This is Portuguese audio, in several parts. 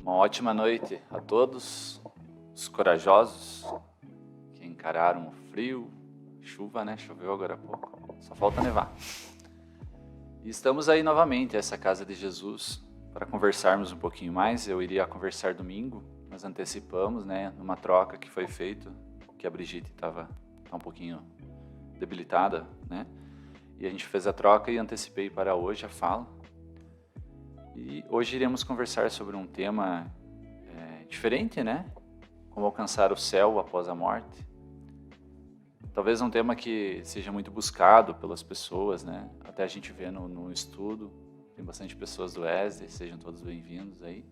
Uma ótima noite a todos os corajosos que encararam o frio, chuva, né? Choveu agora há pouco, só falta nevar. E estamos aí novamente, essa Casa de Jesus, para conversarmos um pouquinho mais. Eu iria conversar domingo, mas antecipamos, né? Numa troca que foi feita, que a Brigitte estava um pouquinho debilitada, né? E a gente fez a troca e antecipei para hoje a fala. E hoje iremos conversar sobre um tema diferente, né? Como alcançar o céu após a morte. Talvez um tema que seja muito buscado pelas pessoas, né? Até a gente vê no estudo, tem bastante pessoas do Wesley, sejam todos bem-vindos aí.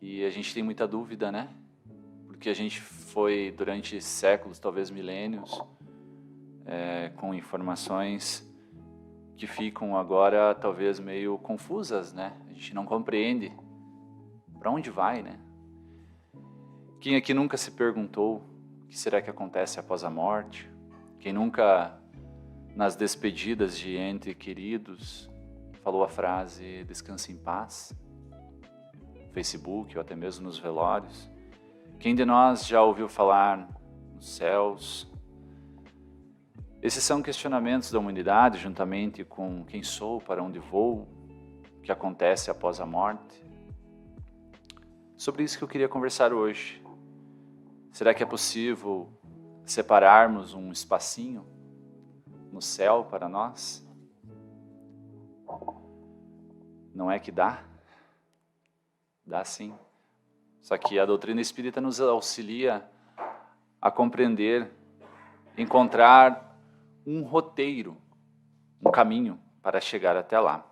E a gente tem muita dúvida, né? Porque a gente foi durante séculos, talvez milênios, com informações que ficam agora talvez meio confusas, né? A gente não compreende para onde vai, né? Quem aqui nunca se perguntou o que será que acontece após a morte? Quem nunca, nas despedidas de entes queridos, falou a frase descanse em paz? No Facebook ou até mesmo nos velórios. Quem de nós já ouviu falar nos céus? Esses são questionamentos da humanidade, juntamente com quem sou, para onde vou, o que acontece após a morte. Sobre isso que eu queria conversar hoje. Será que é possível separarmos um espacinho no céu para nós? Não é que dá? Dá sim. Só que a doutrina espírita nos auxilia a compreender, encontrar um roteiro, um caminho para chegar até lá.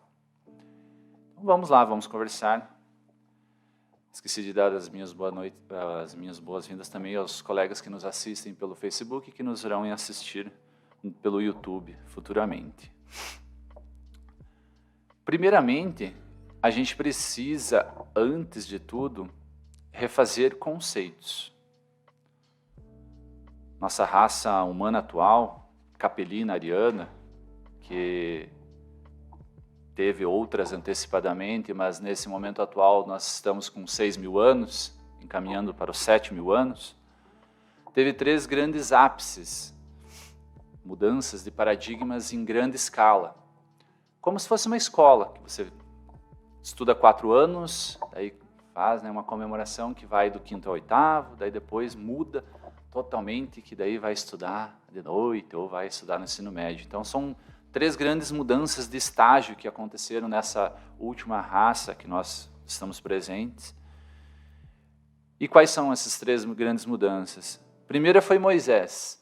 Então vamos lá, vamos conversar. Esqueci de dar as minhas boas-vindas também aos colegas que nos assistem pelo Facebook e que nos irão assistir pelo YouTube futuramente. Primeiramente, a gente precisa, antes de tudo, refazer conceitos. Nossa raça humana atual, capelina, ariana, que teve outras antecipadamente, mas nesse momento atual nós estamos com 6.000 anos, encaminhando para os 7.000 anos, teve 3 grandes ápices, mudanças de paradigmas em grande escala, como se fosse uma escola, que você estuda 4 anos, daí faz, né, uma comemoração que vai do 5º ao 8º, daí depois muda totalmente, que daí vai estudar de noite ou vai estudar no ensino médio. Então são 3 grandes mudanças de estágio que aconteceram nessa última raça que nós estamos presentes. E quais são essas 3 grandes mudanças? Primeira foi Moisés,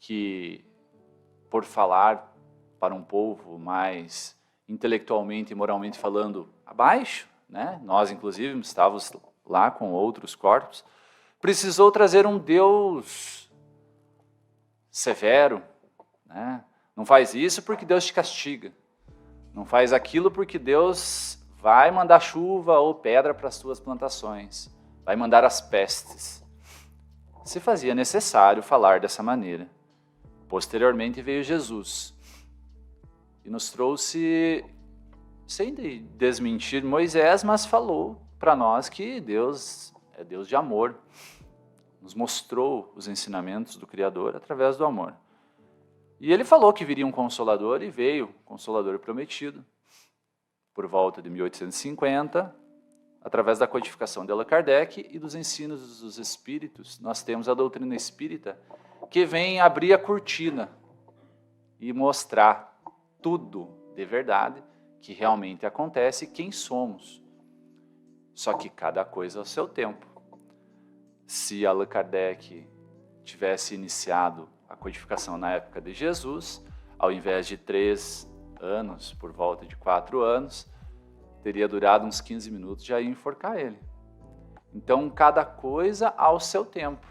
que por falar para um povo mais intelectualmente e moralmente falando abaixo, né? Nós inclusive estávamos lá com outros corpos, precisou trazer um Deus severo, né? Não faz isso porque Deus te castiga. Não faz aquilo porque Deus vai mandar chuva ou pedra para as suas plantações. Vai mandar as pestes. Se fazia necessário falar dessa maneira. Posteriormente veio Jesus. E nos trouxe, sem desmentir Moisés, mas falou para nós que Deus é Deus de amor. Nos mostrou os ensinamentos do Criador através do amor. E ele falou que viria um Consolador e veio o Consolador prometido. Por volta de 1850, através da codificação de Allan Kardec e dos ensinos dos Espíritos, nós temos a doutrina espírita que vem abrir a cortina e mostrar tudo de verdade que realmente acontece e quem somos. Só que cada coisa ao seu tempo. Se Allan Kardec tivesse iniciado a codificação na época de Jesus, ao invés de 3 anos, por volta de 4 anos, teria durado uns 15 minutos, já ia enforcar ele. Então, cada coisa ao seu tempo,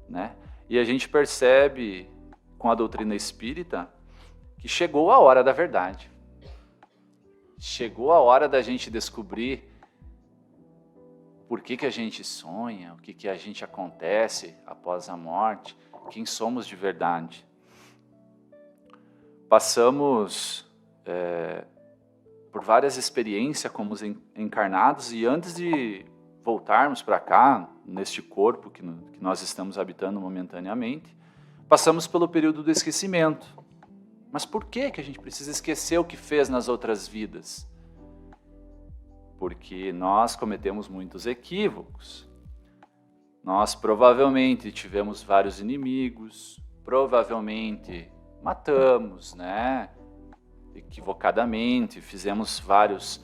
né? E a gente percebe, com a doutrina espírita, que chegou a hora da verdade. Chegou a hora da gente descobrir por que a gente sonha, o que a gente acontece após a morte, quem somos de verdade. Passamos por várias experiências como encarnados, e antes de voltarmos para cá, neste corpo que nós estamos habitando momentaneamente, passamos pelo período do esquecimento. Mas por que a gente precisa esquecer o que fez nas outras vidas? Porque nós cometemos muitos equívocos. Nós provavelmente tivemos vários inimigos, provavelmente matamos, né? Equivocadamente, fizemos vários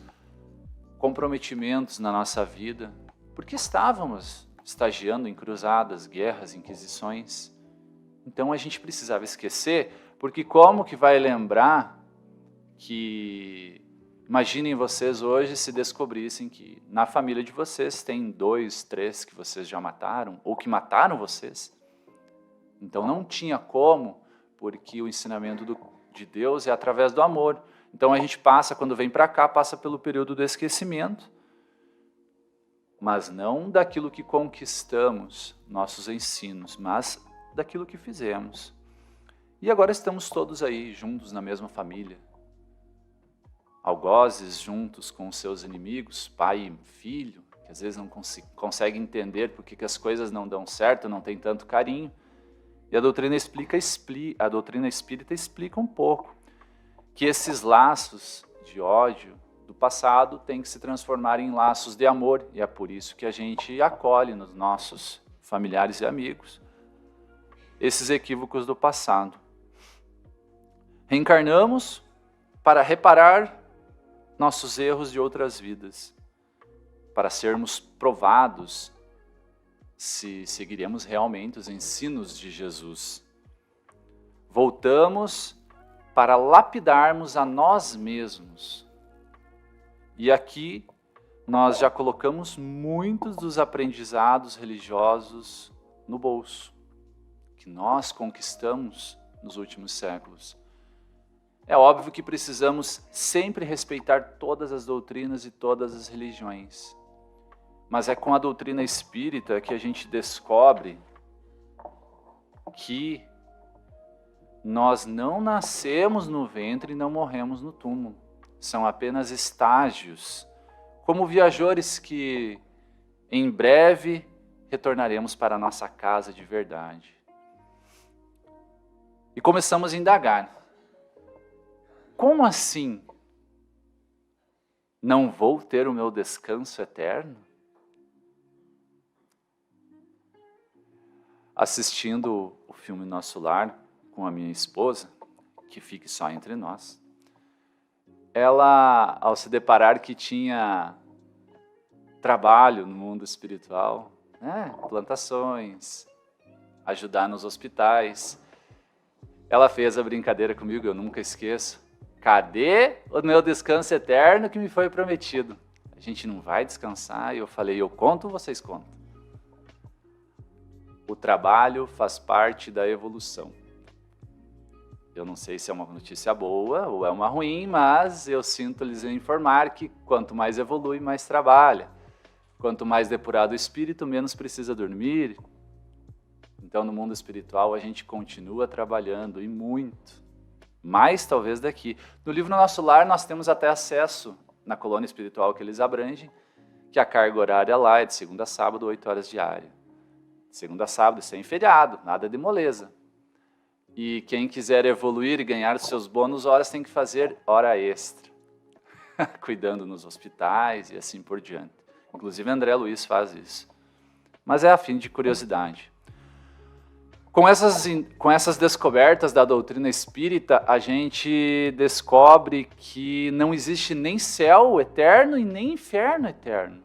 comprometimentos na nossa vida, porque estávamos estagiando em cruzadas, guerras, inquisições. Então a gente precisava esquecer, porque como que vai lembrar que... Imaginem vocês hoje se descobrissem que na família de vocês tem 2, 3 que vocês já mataram, ou que mataram vocês. Então não tinha como, porque o ensinamento de Deus é através do amor. Então a gente passa, quando vem para cá, passa pelo período do esquecimento, mas não daquilo que conquistamos, nossos ensinos, mas daquilo que fizemos. E agora estamos todos aí, juntos na mesma família. Algozes juntos com os seus inimigos, pai e filho, que às vezes não conseguem entender por que as coisas não dão certo, não tem tanto carinho. E a doutrina espírita explica um pouco que esses laços de ódio do passado têm que se transformar em laços de amor, e é por isso que a gente acolhe nos nossos familiares e amigos esses equívocos do passado. Reencarnamos para reparar nossos erros de outras vidas, para sermos provados se seguiremos realmente os ensinos de Jesus. Voltamos para lapidarmos a nós mesmos. E aqui nós já colocamos muitos dos aprendizados religiosos no bolso, que nós conquistamos nos últimos séculos. É óbvio que precisamos sempre respeitar todas as doutrinas e todas as religiões. Mas é com a doutrina espírita que a gente descobre que nós não nascemos no ventre e não morremos no túmulo. São apenas estágios, como viajores que em breve retornaremos para a nossa casa de verdade. E começamos a indagar. Como assim? Não vou ter o meu descanso eterno? Assistindo o filme Nosso Lar com a minha esposa, que fique só entre nós, ela, ao se deparar que tinha trabalho no mundo espiritual, plantações, ajudar nos hospitais, ela fez a brincadeira comigo, eu nunca esqueço. Cadê o meu descanso eterno que me foi prometido? A gente não vai descansar? E eu falei, eu conto ou vocês contam? O trabalho faz parte da evolução. Eu não sei se é uma notícia boa ou é uma ruim, mas eu sinto lhes informar que quanto mais evolui, mais trabalha. Quanto mais depurado o espírito, menos precisa dormir. Então, no mundo espiritual, a gente continua trabalhando, e muito. Mais talvez daqui. No livro Nosso Lar, nós temos até acesso, na colônia espiritual que eles abrangem, que a carga horária lá é de segunda a sábado, 8 horas diária. De segunda a sábado, sem feriado, nada de moleza. E quem quiser evoluir e ganhar os seus bônus horas tem que fazer hora extra, cuidando nos hospitais e assim por diante. Inclusive André Luiz faz isso. Mas é a fim de curiosidade. Com essas descobertas da doutrina espírita, a gente descobre que não existe nem céu eterno e nem inferno eterno.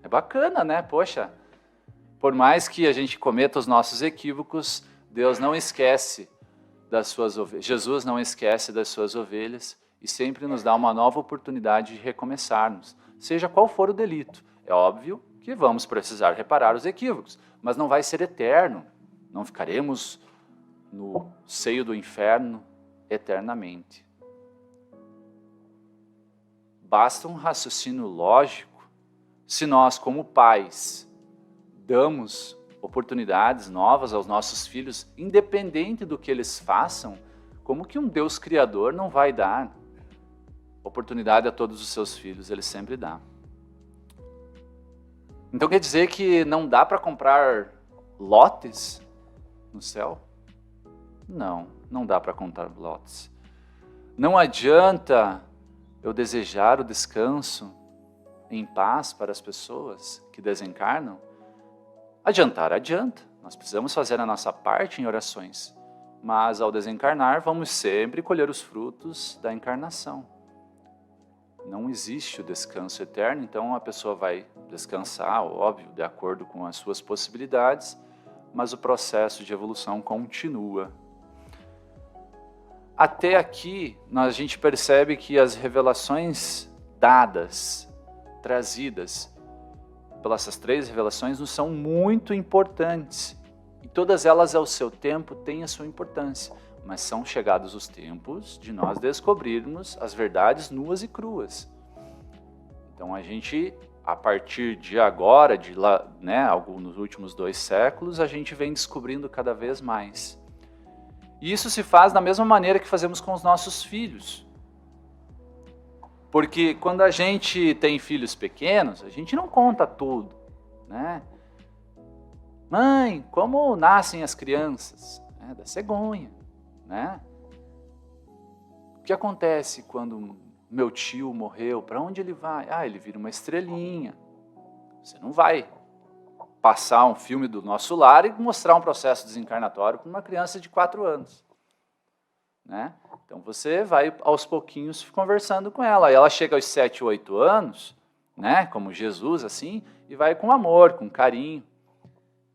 É bacana, né? Poxa, por mais que a gente cometa os nossos equívocos, Deus não esquece das suas ovelhas. Jesus não esquece das suas ovelhas e sempre nos dá uma nova oportunidade de recomeçarmos, seja qual for o delito. É óbvio que vamos precisar reparar os equívocos, mas não vai ser eterno. Não ficaremos no seio do inferno eternamente. Basta um raciocínio lógico se nós, como pais, damos oportunidades novas aos nossos filhos, independente do que eles façam, como que um Deus Criador não vai dar? oportunidade a todos os seus filhos, Ele sempre dá. Então quer dizer que não dá para comprar lotes no céu? Não, não dá para comprar lotes. Não adianta eu desejar o descanso em paz para as pessoas que desencarnam? Adiantar, adianta. Nós precisamos fazer a nossa parte em orações. Mas ao desencarnar, vamos sempre colher os frutos da encarnação. Não existe o descanso eterno, então a pessoa vai descansar, óbvio, de acordo com as suas possibilidades, mas o processo de evolução continua. Até aqui, a gente percebe que as revelações dadas, trazidas pelas essas 3 revelações, nos são muito importantes. E todas elas, ao seu tempo, têm a sua importância. Mas são chegados os tempos de nós descobrirmos as verdades nuas e cruas. Então a gente, a partir de agora, nos últimos 2 séculos, a gente vem descobrindo cada vez mais. E isso se faz da mesma maneira que fazemos com os nossos filhos. Porque quando a gente tem filhos pequenos, a gente não conta tudo, né? Mãe, como nascem as crianças? Da cegonha, né? O que acontece quando meu tio morreu? Para onde ele vai? Ele vira uma estrelinha. Você não vai passar um filme do Nosso Lar e mostrar um processo desencarnatório para uma criança de 4 anos. Né? Então você vai aos pouquinhos conversando com ela. E ela chega aos 7, 8 anos, né? Como Jesus, assim, e vai com amor, com carinho.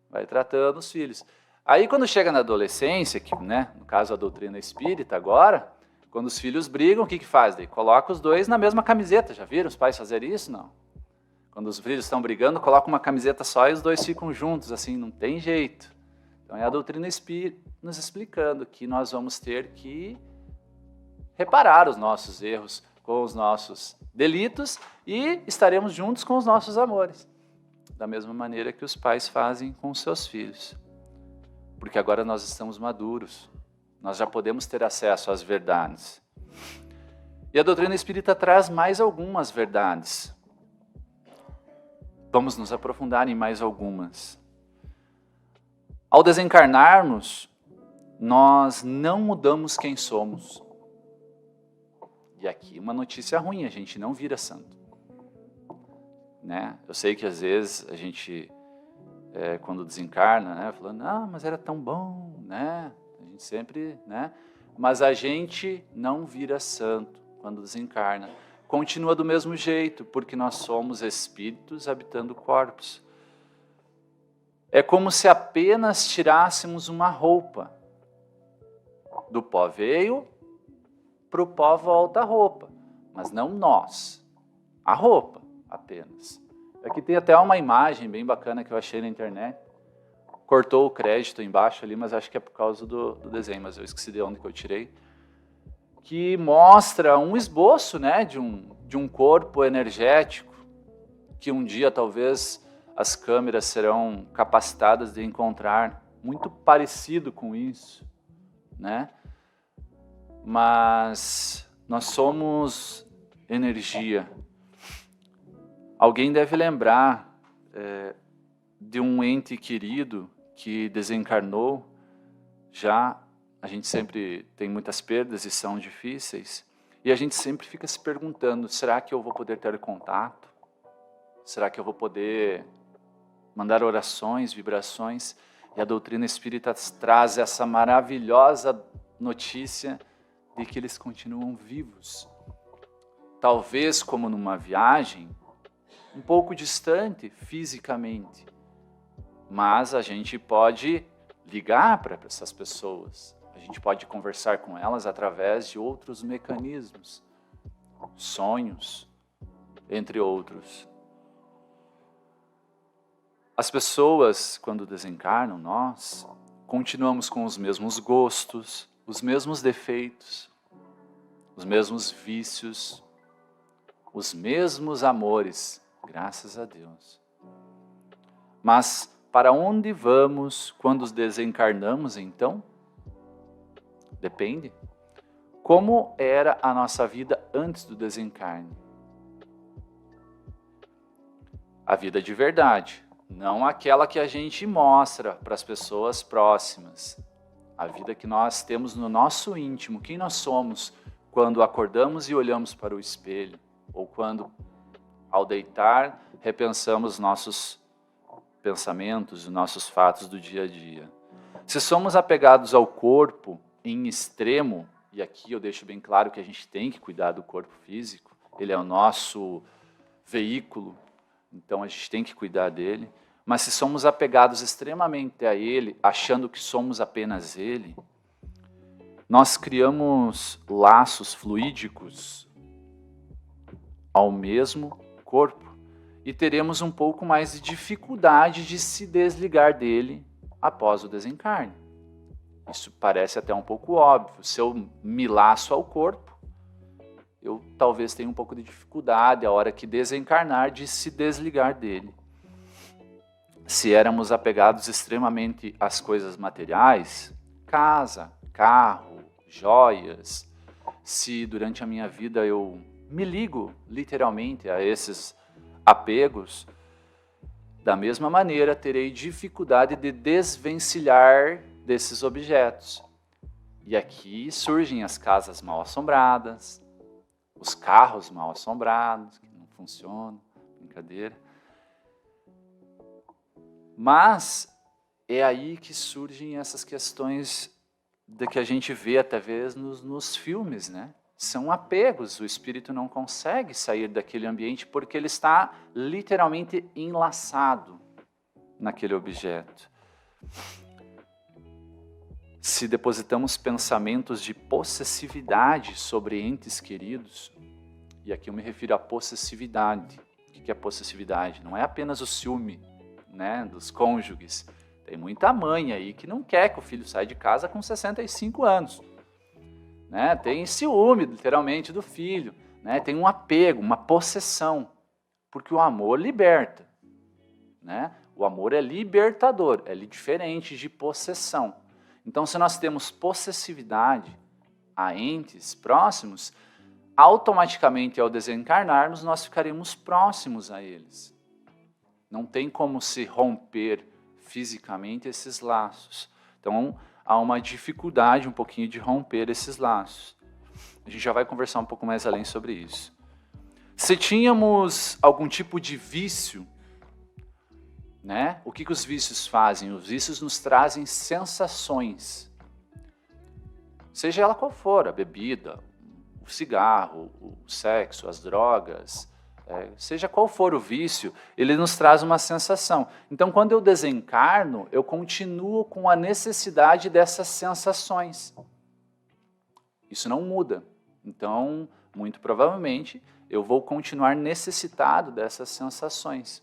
Vai tratando os filhos. Aí quando chega na adolescência, que, né, no caso a doutrina espírita agora, quando os filhos brigam, o que faz? Daí coloca os 2 na mesma camiseta. Já viram os pais fazerem isso? Não. Quando os filhos estão brigando, coloca uma camiseta só e os 2 ficam juntos, assim, não tem jeito. Então é a doutrina espírita nos explicando que nós vamos ter que reparar os nossos erros com os nossos delitos e estaremos juntos com os nossos amores. Da mesma maneira que os pais fazem com os seus filhos. Porque agora nós estamos maduros. Nós já podemos ter acesso às verdades. E a doutrina espírita traz mais algumas verdades. Vamos nos aprofundar em mais algumas. Ao desencarnarmos, nós não mudamos quem somos. E aqui uma notícia ruim, a gente não vira santo. Né? Eu sei que às vezes a gente, quando desencarna, né, falando, mas era tão bom, né? A gente sempre, né? Mas a gente não vira santo quando desencarna. Continua do mesmo jeito, porque nós somos espíritos habitando corpos. É como se apenas tirássemos uma roupa. Do pó veio, para o pó volta a roupa. Mas não nós, a roupa apenas. Aqui tem até uma imagem bem bacana que eu achei na internet. Cortou o crédito embaixo ali, mas acho que é por causa do desenho, mas eu esqueci de onde que eu tirei. Que mostra um esboço, né, de um corpo energético, que um dia talvez as câmeras serão capacitadas de encontrar, muito parecido com isso, né? Mas nós somos energia. Alguém deve lembrar de um ente querido que desencarnou. Já a gente sempre tem muitas perdas e são difíceis. E a gente sempre fica se perguntando, será que eu vou poder ter contato? Será que eu vou poder mandar orações, vibrações? E a doutrina espírita traz essa maravilhosa notícia de que eles continuam vivos. Talvez como numa viagem, um pouco distante fisicamente, mas a gente pode ligar para essas pessoas, a gente pode conversar com elas através de outros mecanismos, sonhos, entre outros. As pessoas, quando desencarnam, nós continuamos com os mesmos gostos, os mesmos defeitos, os mesmos vícios, os mesmos amores, graças a Deus. Mas para onde vamos quando desencarnamos, então? Depende. Como era a nossa vida antes do desencarne? A vida de verdade, não aquela que a gente mostra para as pessoas próximas. A vida que nós temos no nosso íntimo, quem nós somos quando acordamos e olhamos para o espelho, ou quando, ao deitar, repensamos nossos pensamentos, os nossos fatos do dia a dia. Se somos apegados ao corpo em extremo, e aqui eu deixo bem claro que a gente tem que cuidar do corpo físico, ele é o nosso veículo, então a gente tem que cuidar dele, mas se somos apegados extremamente a ele, achando que somos apenas ele, nós criamos laços fluídicos ao mesmo corpo e teremos um pouco mais de dificuldade de se desligar dele após o desencarne. Isso parece até um pouco óbvio. Se eu me laço ao corpo, eu talvez tenha um pouco de dificuldade a hora que desencarnar de se desligar dele. Se éramos apegados extremamente às coisas materiais, casa, carro, joias, se durante a minha vida eu me ligo literalmente a esses apegos, da mesma maneira terei dificuldade de desvencilhar desses objetos. E aqui surgem as casas mal assombradas, os carros mal assombrados, que não funcionam, brincadeira. Mas é aí que surgem essas questões de que a gente vê até vezes nos filmes, né? São apegos, o espírito não consegue sair daquele ambiente porque ele está literalmente enlaçado naquele objeto. Se depositamos pensamentos de possessividade sobre entes queridos, e aqui eu me refiro à possessividade. O que é possessividade? Não é apenas o ciúme, né, dos cônjuges. Tem muita mãe aí que não quer que o filho saia de casa com 65 anos. Né? Tem ciúme, literalmente, do filho. Né? Tem um apego, uma possessão. Porque o amor liberta. Né? O amor é libertador, é diferente de possessão. Então, se nós temos possessividade a entes próximos, automaticamente, ao desencarnarmos, nós ficaremos próximos a eles. Não tem como se romper fisicamente esses laços. Então, há uma dificuldade um pouquinho de romper esses laços. A gente já vai conversar um pouco mais além sobre isso. Se tínhamos algum tipo de vício, né? O que os vícios fazem? Os vícios nos trazem sensações. Seja ela qual for, a bebida, o cigarro, o sexo, as drogas, seja qual for o vício, ele nos traz uma sensação. Então, quando eu desencarno, eu continuo com a necessidade dessas sensações. Isso não muda. Então, muito provavelmente, eu vou continuar necessitado dessas sensações.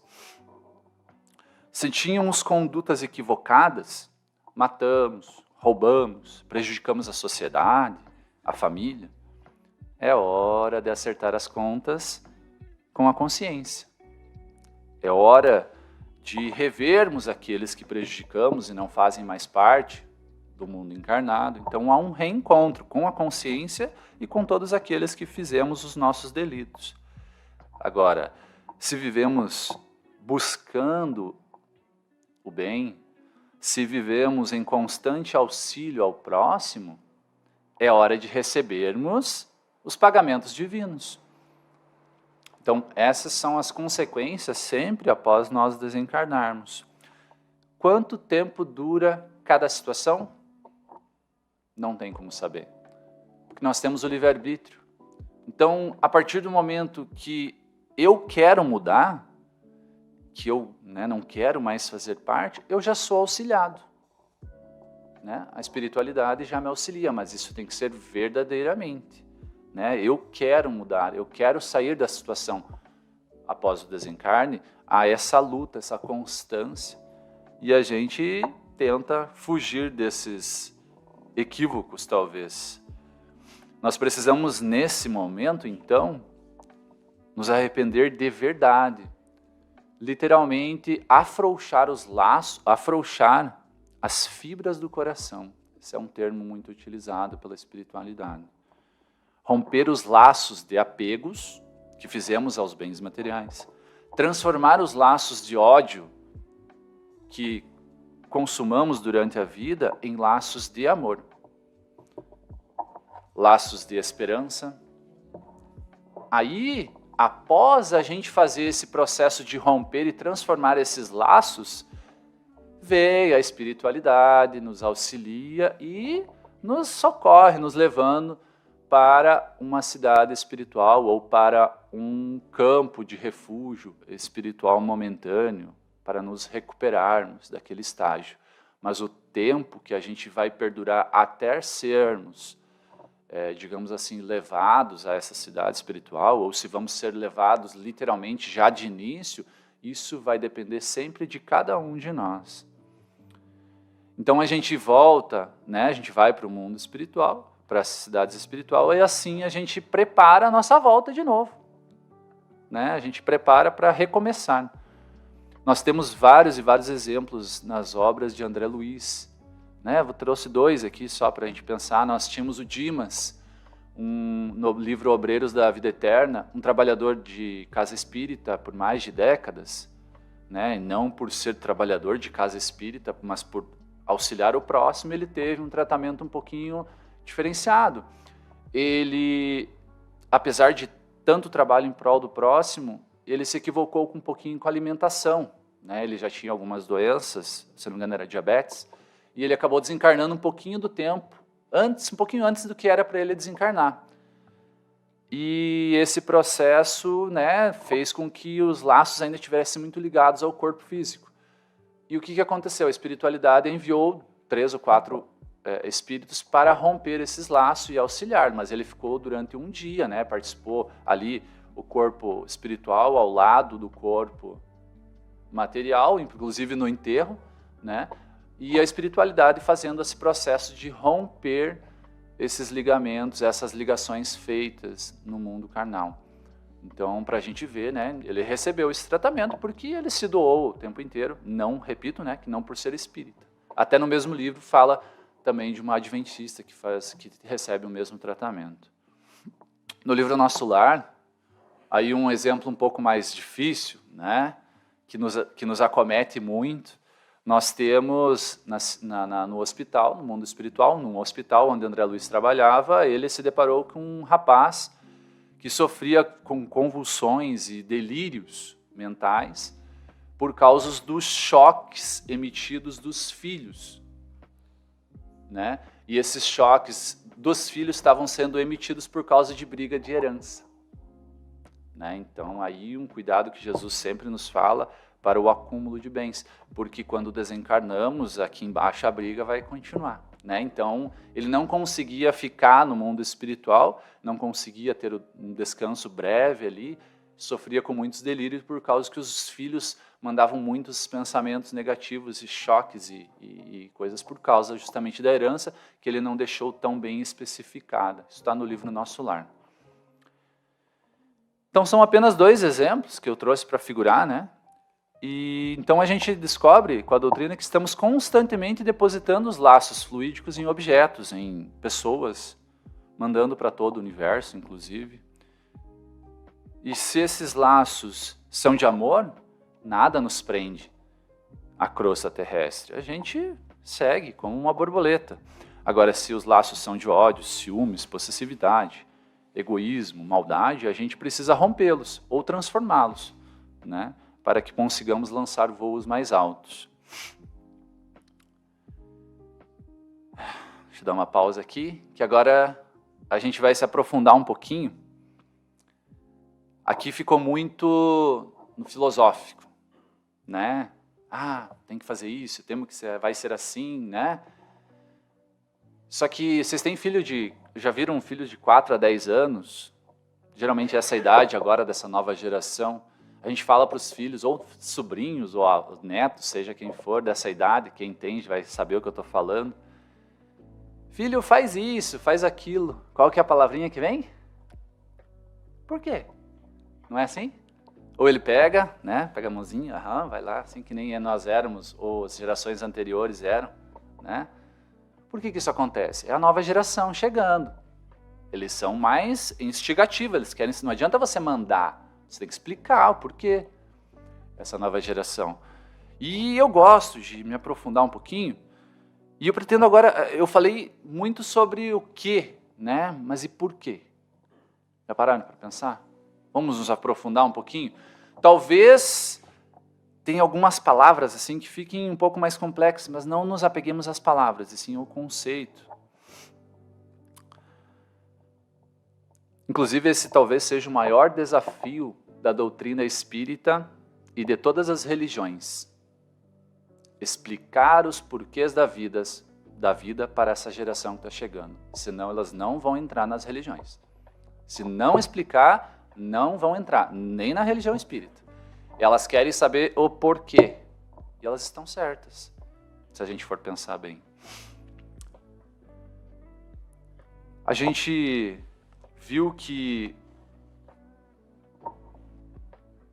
Se tínhamos condutas equivocadas, matamos, roubamos, prejudicamos a sociedade, a família, é hora de acertar as contas com a consciência. É hora de revermos aqueles que prejudicamos e não fazem mais parte do mundo encarnado. Então há um reencontro com a consciência e com todos aqueles que fizemos os nossos delitos. Agora, se vivemos buscando o bem, se vivemos em constante auxílio ao próximo, é hora de recebermos os pagamentos divinos. Então, essas são as consequências sempre após nós desencarnarmos. Quanto tempo dura cada situação? Não tem como saber. Porque nós temos o livre-arbítrio. Então, a partir do momento que eu quero mudar, que eu não quero mais fazer parte, eu já sou auxiliado. Né? A espiritualidade já me auxilia, mas isso tem que ser verdadeiramente. Né? Eu quero mudar, eu quero sair da situação. Após o desencarne, há essa luta, essa constância, e a gente tenta fugir desses equívocos, talvez. Nós precisamos, nesse momento, então, nos arrepender de verdade. Literalmente, afrouxar os laços, afrouxar as fibras do coração. Esse é um termo muito utilizado pela espiritualidade. romper os laços de apegos que fizemos aos bens materiais, transformar os laços de ódio que consumamos durante a vida em laços de amor, laços de esperança. Aí, após a gente fazer esse processo de romper e transformar esses laços, veio a espiritualidade, nos auxilia e nos socorre, nos levando para uma cidade espiritual ou para um campo de refúgio espiritual momentâneo, para nos recuperarmos daquele estágio. Mas o tempo que a gente vai perdurar até sermos, digamos assim, levados a essa cidade espiritual, ou se vamos ser levados literalmente já de início, isso vai depender sempre de cada um de nós. Então a gente volta, né? A gente vai para o mundo espiritual, para as cidades espiritual, e assim a gente prepara a nossa volta de novo, né? A gente prepara para recomeçar. Nós temos vários e vários exemplos nas obras de André Luiz, né? Eu trouxe 2 aqui só para a gente pensar. Nós tínhamos o Dimas, no livro Obreiros da Vida Eterna, um trabalhador de casa espírita por mais de décadas, né? E não por ser trabalhador de casa espírita, mas por auxiliar o próximo, ele teve um tratamento um pouquinho diferenciado. Ele, apesar de tanto trabalho em prol do próximo, ele se equivocou um pouquinho com a alimentação, né? Ele já tinha algumas doenças, se não me engano era diabetes, e ele acabou desencarnando um pouquinho do tempo, um pouquinho antes do que era para ele desencarnar. E esse processo, né, fez com que os laços ainda estivessem muito ligados ao corpo físico. E o que aconteceu? A espiritualidade enviou 3 ou 4 espíritos para romper esses laços e auxiliar, mas ele ficou durante um dia, né? Participou ali o corpo espiritual ao lado do corpo material, inclusive no enterro, né? E a espiritualidade fazendo esse processo de romper esses ligamentos, essas ligações feitas no mundo carnal. Então, para a gente ver, né, ele recebeu esse tratamento porque ele se doou o tempo inteiro, não, repito, né, que não por ser espírita. Até no mesmo livro fala também de uma adventista que recebe o mesmo tratamento. No livro Nosso Lar, aí um exemplo um pouco mais difícil, né, que nos acomete muito. Nós temos no hospital, no mundo espiritual, num hospital onde André Luiz trabalhava, ele se deparou com um rapaz que sofria com convulsões e delírios mentais por causa dos choques emitidos dos filhos, né? E esses choques dos filhos estavam sendo emitidos por causa de briga de herança, né? Então, aí um cuidado que Jesus sempre nos fala para o acúmulo de bens, porque quando desencarnamos, aqui embaixo a briga vai continuar, né? Então, ele não conseguia ficar no mundo espiritual, não conseguia ter um descanso breve ali, sofria com muitos delírios por causa que os filhos mandavam muitos pensamentos negativos e choques e coisas por causa justamente da herança que ele não deixou tão bem especificada. Isso está no livro Nosso Lar. Então, são apenas 2 exemplos que eu trouxe para figurar, né? E então a gente descobre com a doutrina que estamos constantemente depositando os laços fluídicos em objetos, em pessoas, mandando para todo o universo, inclusive. E se esses laços são de amor, nada nos prende à crosta terrestre. A gente segue como uma borboleta. Agora, se os laços são de ódio, ciúmes, possessividade, egoísmo, maldade, a gente precisa rompê-los ou transformá-los, né? Para que consigamos lançar voos mais altos. Deixa eu dar uma pausa aqui, que agora a gente vai se aprofundar um pouquinho. Aqui ficou muito no filosófico, né? Tem que fazer isso, vai ser assim, né? Só que vocês têm já viram um filho de 4 a 10 anos? Geralmente essa idade agora dessa nova geração. A gente fala para os filhos, ou sobrinhos, ou netos, seja quem for dessa idade, quem entende vai saber o que eu estou falando. Filho, faz isso, faz aquilo. Qual que é a palavrinha que vem? Por quê? Não é assim? Ou ele pega, né? Pega a mãozinha, vai lá, assim que nem nós éramos, ou as gerações anteriores eram, né? Por que isso acontece? É a nova geração chegando. Eles são mais instigativos, eles querem, não adianta você mandar, você tem que explicar o porquê, essa nova geração. E eu gosto de me aprofundar um pouquinho, e eu pretendo agora, eu falei muito sobre o que, né? Mas e por quê? Já pararam para pensar? Vamos nos aprofundar um pouquinho? Talvez tenha algumas palavras assim que fiquem um pouco mais complexas, mas não nos apeguemos às palavras, e sim ao conceito. Inclusive, esse talvez seja o maior desafio da doutrina espírita e de todas as religiões. Explicar os porquês da vida para essa geração que está chegando. Senão elas não vão entrar nas religiões. Se não explicar, não vão entrar, nem na religião espírita. Elas querem saber o porquê. E elas estão certas, se a gente for pensar bem. A gente viu que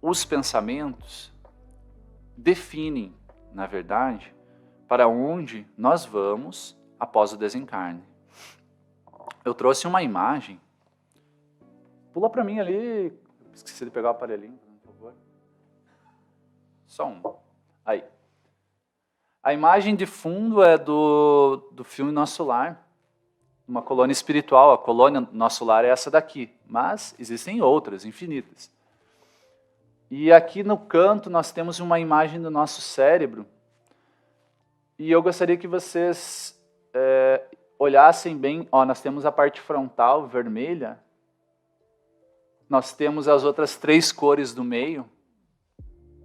os pensamentos definem, na verdade, para onde nós vamos após o desencarne. Eu trouxe uma imagem. Pula para mim ali. Esqueci de pegar o aparelhinho, por favor. Só um. Aí. A imagem de fundo é do filme Nosso Lar. Uma colônia espiritual. A colônia Nosso Lar é essa daqui. Mas existem outras, infinitas. E aqui no canto nós temos uma imagem do nosso cérebro. E eu gostaria que vocês olhassem bem. Ó, nós temos a parte frontal vermelha. Nós temos as outras 3 cores do meio,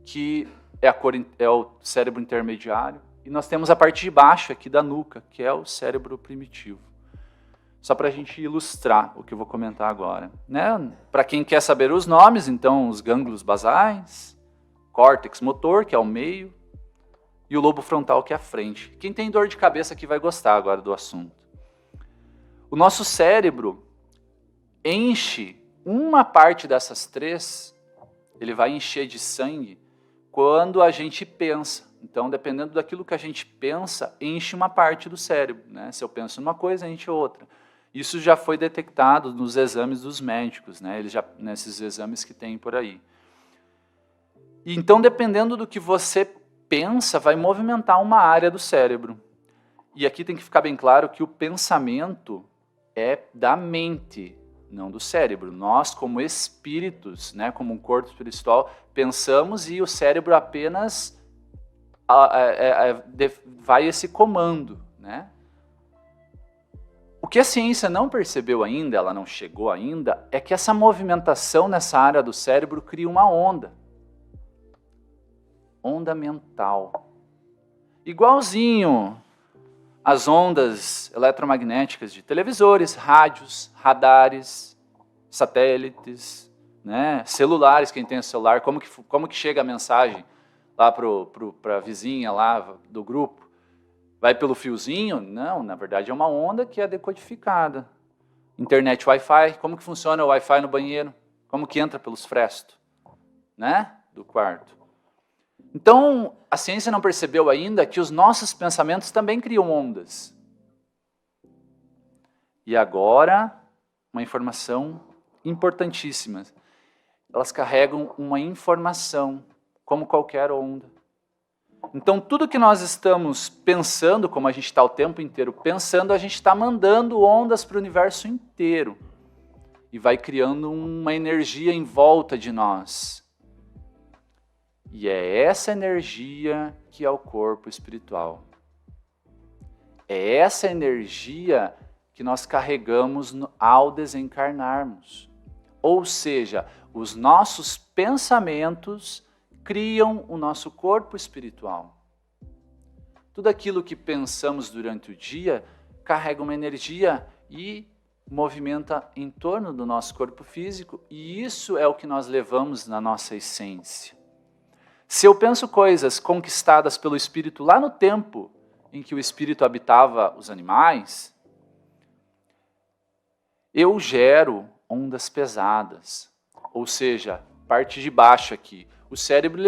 que é o cérebro intermediário. E nós temos a parte de baixo aqui da nuca, que é o cérebro primitivo. Só para a gente ilustrar o que eu vou comentar agora. Né? Para quem quer saber os nomes, então, os gânglios basais, córtex motor, que é o meio, e o lobo frontal, que é a frente. Quem tem dor de cabeça aqui vai gostar agora do assunto. O nosso cérebro enche uma parte dessas 3, ele vai encher de sangue quando a gente pensa. Então, dependendo daquilo que a gente pensa, enche uma parte do cérebro. Né? Se eu penso numa coisa, enche outra. Isso já foi detectado nos exames dos médicos, né? Nesses exames que tem por aí. Então, dependendo do que você pensa, vai movimentar uma área do cérebro. E aqui tem que ficar bem claro que o pensamento é da mente, não do cérebro. Nós, como espíritos, né, como um corpo espiritual, pensamos e o cérebro apenas vai esse comando. Né? O que a ciência não percebeu ainda, ela não chegou ainda, é que essa movimentação nessa área do cérebro cria uma onda. Onda mental. Igualzinho as ondas eletromagnéticas de televisores, rádios, radares, satélites, né? Celulares, quem tem celular, como que chega a mensagem lá para a vizinha lá do grupo? Vai pelo fiozinho? Não, na verdade é uma onda que é decodificada. Internet Wi-Fi, como que funciona o Wi-Fi no banheiro? Como que entra pelos frestos, né? Do quarto. Então, a ciência não percebeu ainda que os nossos pensamentos também criam ondas. E agora, uma informação importantíssima. Elas carregam uma informação, como qualquer onda. Então, tudo que nós estamos pensando, como a gente está o tempo inteiro pensando, a gente está mandando ondas para o universo inteiro. E vai criando uma energia em volta de nós. E é essa energia que é o corpo espiritual. É essa energia que nós carregamos ao desencarnarmos. Ou seja, os nossos pensamentos criam o nosso corpo espiritual. Tudo aquilo que pensamos durante o dia carrega uma energia e movimenta em torno do nosso corpo físico, e isso é o que nós levamos na nossa essência. Se eu penso coisas conquistadas pelo espírito lá no tempo em que o espírito habitava os animais, eu gero ondas pesadas, ou seja, parte de baixo aqui. O cérebro,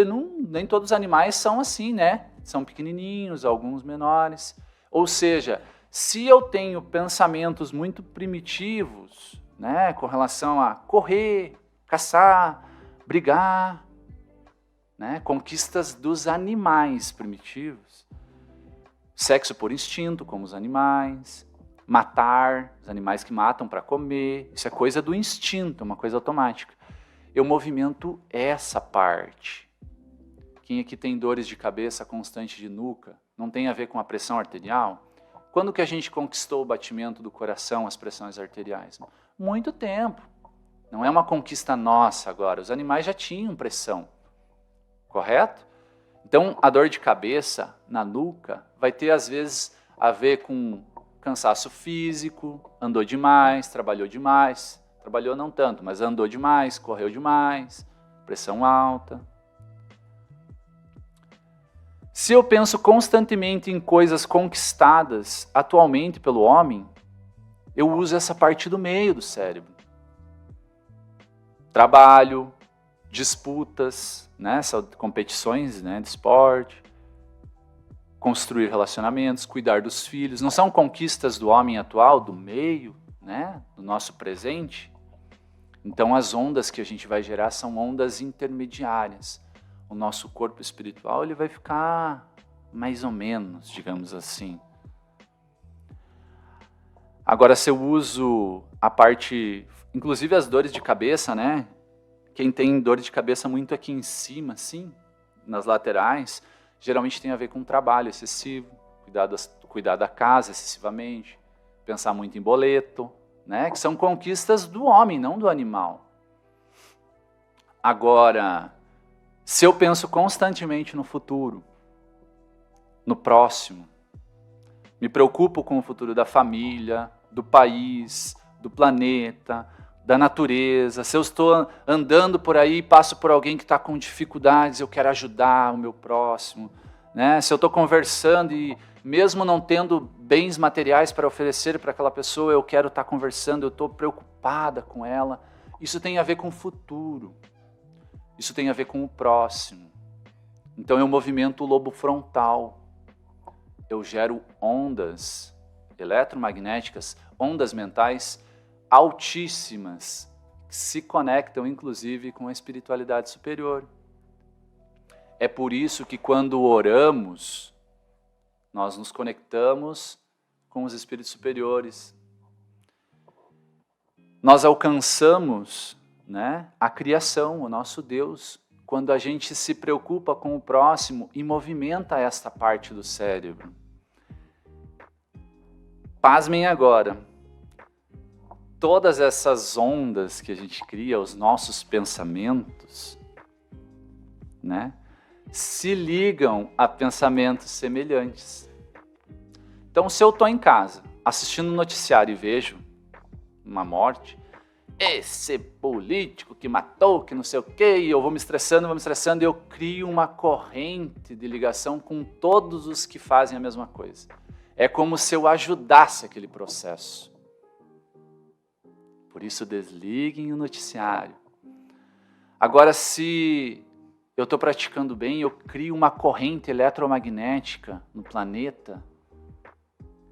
nem todos os animais são assim, né? São pequenininhos, alguns menores. Ou seja, Se eu tenho pensamentos muito primitivos, né, com relação a correr, caçar, brigar, né, conquistas dos animais primitivos, sexo por instinto, como os animais, matar, os animais que matam para comer, isso é coisa do instinto, uma coisa automática. Eu movimento essa parte. Quem aqui tem dores de cabeça constante de nuca, não tem a ver com a pressão arterial? Quando que a gente conquistou o batimento do coração, as pressões arteriais? Muito tempo. Não é uma conquista nossa agora. Os animais já tinham pressão, correto? Então, a dor de cabeça na nuca vai ter, às vezes, a ver com cansaço físico, andou demais, trabalhou demais. Trabalhou não tanto, mas andou demais, correu demais, pressão alta. Se eu penso constantemente em coisas conquistadas atualmente pelo homem, eu uso essa parte do meio do cérebro. Trabalho, disputas, né, competições, né, de esporte, construir relacionamentos, cuidar dos filhos. Não são conquistas do homem atual, do meio, né, do nosso presente? Então as ondas que a gente vai gerar são ondas intermediárias. O nosso corpo espiritual ele vai ficar mais ou menos, digamos assim. Agora, se eu uso a parte, inclusive as dores de cabeça, né? Quem tem dor de cabeça muito aqui em cima, assim, nas laterais, geralmente tem a ver com trabalho excessivo, cuidar da casa excessivamente, pensar muito em boleto, né? Que são conquistas do homem, não do animal. Agora, se eu penso constantemente no futuro, no próximo, me preocupo com o futuro da família, do país, do planeta, da natureza, se eu estou andando por aí e passo por alguém que está com dificuldades, eu quero ajudar o meu próximo, né? Se eu estou conversando e mesmo não tendo bens materiais para oferecer para aquela pessoa, eu quero estar conversando, eu estou preocupada com ela, isso tem a ver com o futuro. Isso tem a ver com o próximo. Então eu movimento o lobo frontal. Eu gero ondas eletromagnéticas, ondas mentais altíssimas, que se conectam inclusive com a espiritualidade superior. É por isso que quando oramos, nós nos conectamos com os espíritos superiores. Nós alcançamos, né, a criação, o nosso Deus, quando a gente se preocupa com o próximo e movimenta esta parte do cérebro. Pasmem agora, todas essas ondas que a gente cria, os nossos pensamentos, né, se ligam a pensamentos semelhantes. Então, se eu estou em casa, assistindo um noticiário e vejo uma morte, esse político que matou, que não sei o quê, e eu vou me estressando, e eu crio uma corrente de ligação com todos os que fazem a mesma coisa. É como se eu ajudasse aquele processo. Por isso, desliguem o noticiário. Agora, se eu estou praticando bem, eu crio uma corrente eletromagnética no planeta,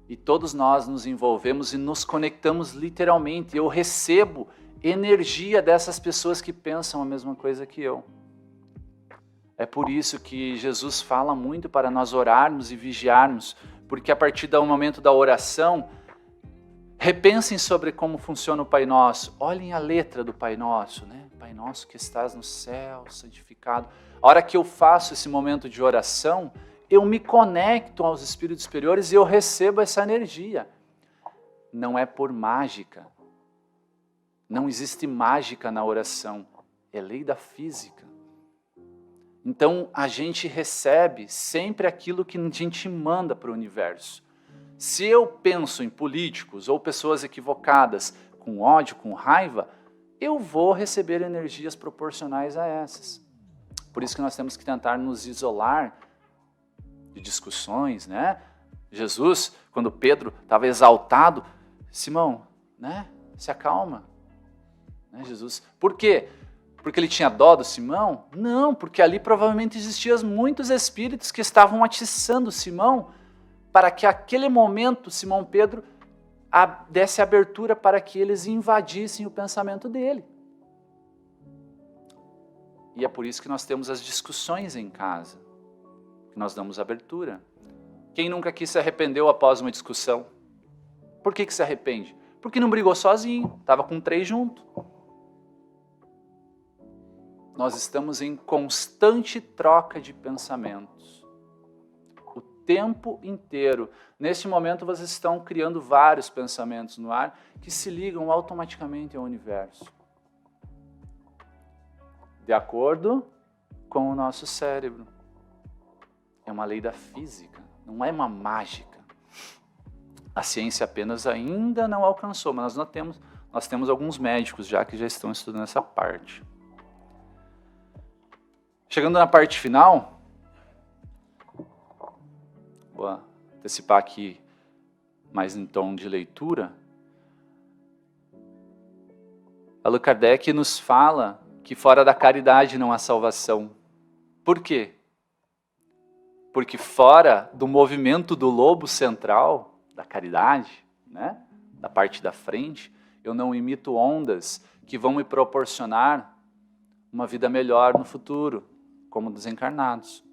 e todos nós nos envolvemos e nos conectamos literalmente. Eu recebo energia dessas pessoas que pensam a mesma coisa que eu. É por isso que Jesus fala muito para nós orarmos e vigiarmos, porque a partir do momento da oração, repensem sobre como funciona o Pai Nosso. Olhem a letra do Pai Nosso, né? Pai Nosso que estás no céu, santificado. A hora que eu faço esse momento de oração, eu me conecto aos espíritos superiores e eu recebo essa energia. Não é por mágica. Não existe mágica na oração. É lei da física. Então, a gente recebe sempre aquilo que a gente manda para o universo. Se eu penso em políticos ou pessoas equivocadas, com ódio, com raiva, eu vou receber energias proporcionais a essas. Por isso que nós temos que tentar nos isolar de discussões, né? Jesus, quando Pedro estava exaltado, Simão, né? Se acalma, né, Jesus? Por quê? Porque ele tinha dó do Simão? Não, porque ali provavelmente existiam muitos espíritos que estavam atiçando Simão para que aquele momento Simão Pedro desse abertura para que eles invadissem o pensamento dele. E é por isso que nós temos as discussões em casa, que nós damos abertura. Quem nunca aqui se arrependeu após uma discussão? Por que se arrepende? Porque não brigou sozinho, estava com 3 junto. Nós estamos em constante troca de pensamentos. O tempo inteiro. Neste momento vocês estão criando vários pensamentos no ar que se ligam automaticamente ao universo. De acordo com o nosso cérebro. É uma lei da física, não é uma mágica. A ciência apenas ainda não alcançou, mas nós temos alguns médicos já que já estão estudando essa parte. Chegando na parte final, vou antecipar aqui mais em tom de leitura. Allan Kardec nos fala que fora da caridade não há salvação. Por quê? Porque fora do movimento do lobo central, da caridade, né, da parte da frente, eu não emito ondas que vão me proporcionar uma vida melhor no futuro, como desencarnados.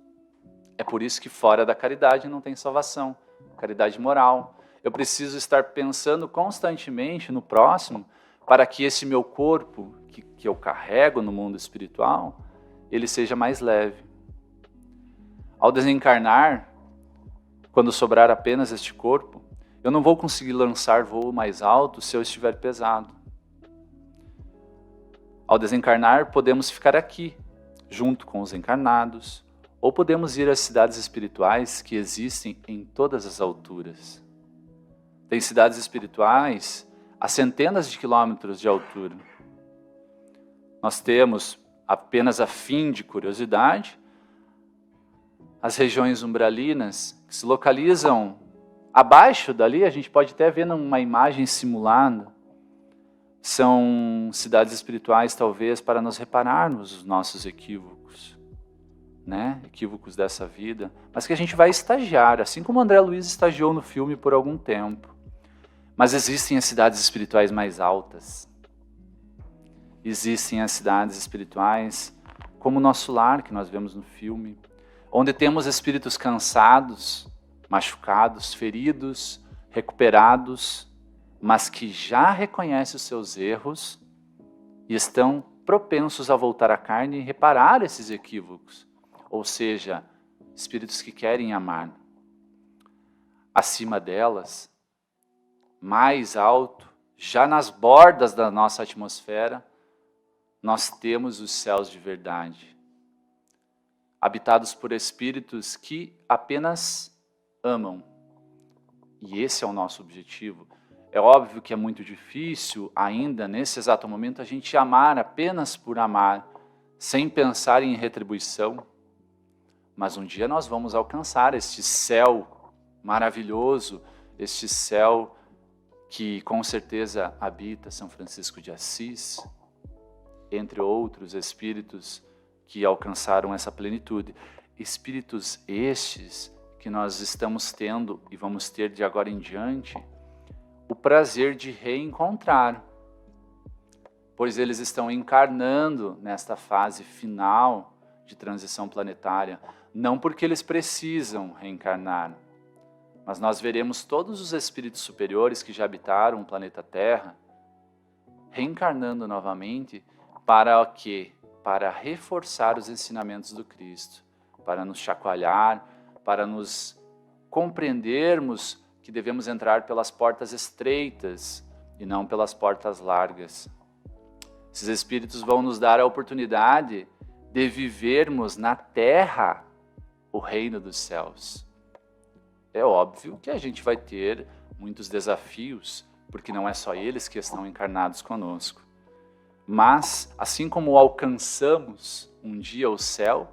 É por isso que fora da caridade não tem salvação, caridade moral. Eu preciso estar pensando constantemente no próximo para que esse meu corpo, que eu carrego no mundo espiritual, ele seja mais leve. Ao desencarnar, quando sobrar apenas este corpo, eu não vou conseguir lançar voo mais alto se eu estiver pesado. Ao desencarnar, podemos ficar aqui, junto com os encarnados, ou podemos ir às cidades espirituais que existem em todas as alturas. Tem cidades espirituais a centenas de quilômetros de altura. Nós temos, apenas a fim de curiosidade, as regiões umbralinas que se localizam abaixo dali, a gente pode até ver numa imagem simulada, são cidades espirituais talvez para nos repararmos os nossos equívocos, né? Equívocos dessa vida, mas que a gente vai estagiar, assim como o André Luiz estagiou no filme por algum tempo. Mas existem as cidades espirituais mais altas, existem as cidades espirituais como o nosso lar, que nós vemos no filme, onde temos espíritos cansados, machucados, feridos, recuperados, mas que já reconhecem os seus erros e estão propensos a voltar à carne e reparar esses equívocos. Ou seja, espíritos que querem amar. Acima delas, mais alto, já nas bordas da nossa atmosfera, nós temos os céus de verdade, habitados por espíritos que apenas amam. E esse é o nosso objetivo. É óbvio que é muito difícil ainda, nesse exato momento, a gente amar apenas por amar, sem pensar em retribuição. Mas um dia nós vamos alcançar este céu maravilhoso, este céu que com certeza habita São Francisco de Assis, entre outros espíritos que alcançaram essa plenitude. Espíritos estes que nós estamos tendo e vamos ter de agora em diante o prazer de reencontrar, pois eles estão encarnando nesta fase final de transição planetária, não porque eles precisam reencarnar, mas nós veremos todos os espíritos superiores que já habitaram o planeta Terra reencarnando novamente para o quê? Para reforçar os ensinamentos do Cristo, para nos chacoalhar, para nos compreendermos que devemos entrar pelas portas estreitas e não pelas portas largas. Esses espíritos vão nos dar a oportunidade de vivermos na terra o reino dos céus. É óbvio que a gente vai ter muitos desafios, porque não é só eles que estão encarnados conosco. Mas, assim como alcançamos um dia o céu,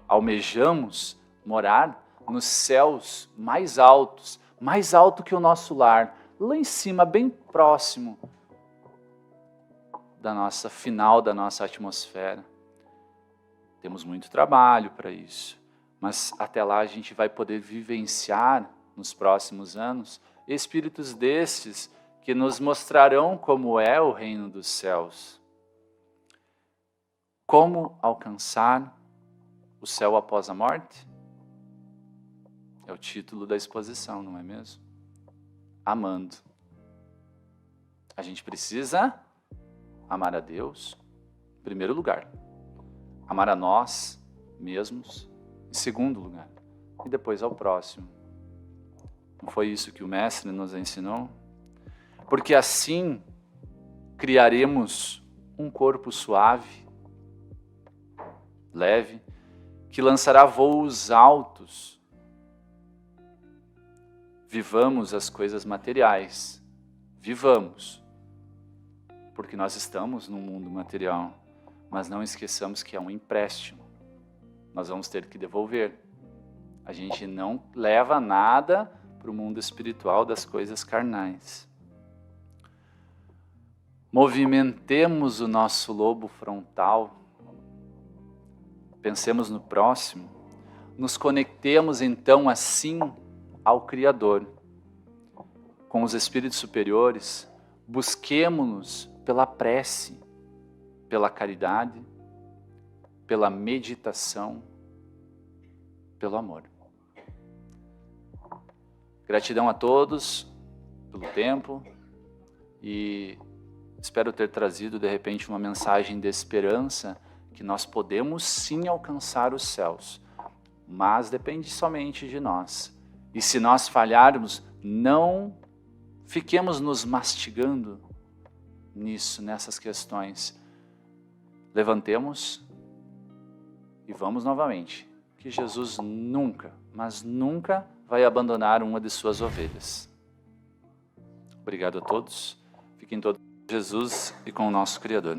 almejamos morar nos céus mais altos, mais alto que o nosso lar, lá em cima, bem próximo da nossa final, da nossa atmosfera. Temos muito trabalho para isso, mas até lá a gente vai poder vivenciar nos próximos anos, espíritos destes que nos mostrarão como é o reino dos céus. Como alcançar o céu após a morte? É o título da exposição, não é mesmo? Amando. A gente precisa amar a Deus, em primeiro lugar. Amar a nós mesmos, em segundo lugar. E depois ao próximo. Não foi isso que o Mestre nos ensinou? Porque assim criaremos um corpo suave, leve, que lançará voos altos. Vivamos as coisas materiais. Vivamos. Porque nós estamos num mundo material. Mas não esqueçamos que é um empréstimo. Nós vamos ter que devolver. A gente não leva nada para o mundo espiritual das coisas carnais. Movimentemos o nosso lobo frontal. Pensemos no próximo. Nos conectemos então assim ao Criador. Com os espíritos superiores, busquemo-nos pela prece, pela caridade, pela meditação, pelo amor. Gratidão a todos pelo tempo e espero ter trazido de repente uma mensagem de esperança que nós podemos sim alcançar os céus, mas depende somente de nós. E se nós falharmos, não fiquemos nos mastigando nisso, nessas questões. Levantemos e vamos novamente. Que Jesus nunca, mas nunca vai abandonar uma de suas ovelhas. Obrigado a todos. Fiquem todos com Jesus e com o nosso Criador.